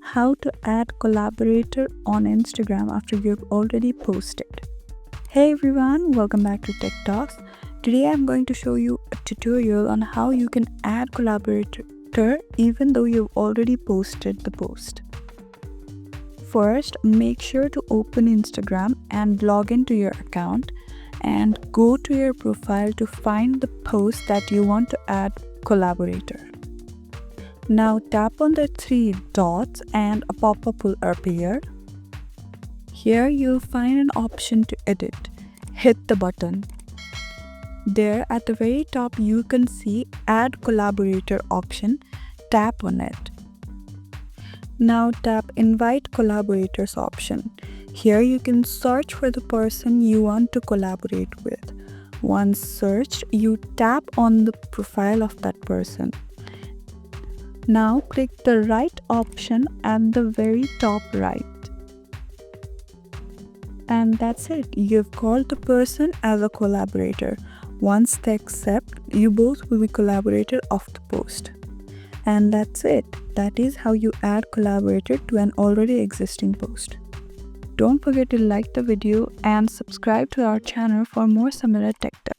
how to add Collaborator on Instagram after you've already posted. Hey everyone, welcome back to Tech Talks. Today I'm going to show you a tutorial on how you can add Collaborator even though you've already posted the post. First, make sure to open Instagram and log into your account and go to your profile to find the post that you want to add Collaborator. Now tap on the three dots and a pop-up will appear. Here you'll find an option to edit. Hit the button. There at the very top you can see Add Collaborator option. Tap on it. Now tap Invite Collaborators option. Here you can search for the person you want to collaborate with. Once searched, you tap on the profile of that person. Now click the right option at the very top right. And that's it. You've called the person as a collaborator. Once they accept, you both will be collaborated of the post. And that's it. That is how you add Collaborator to an already existing post. Don't forget to like the video and subscribe to our channel for more similar tech tips.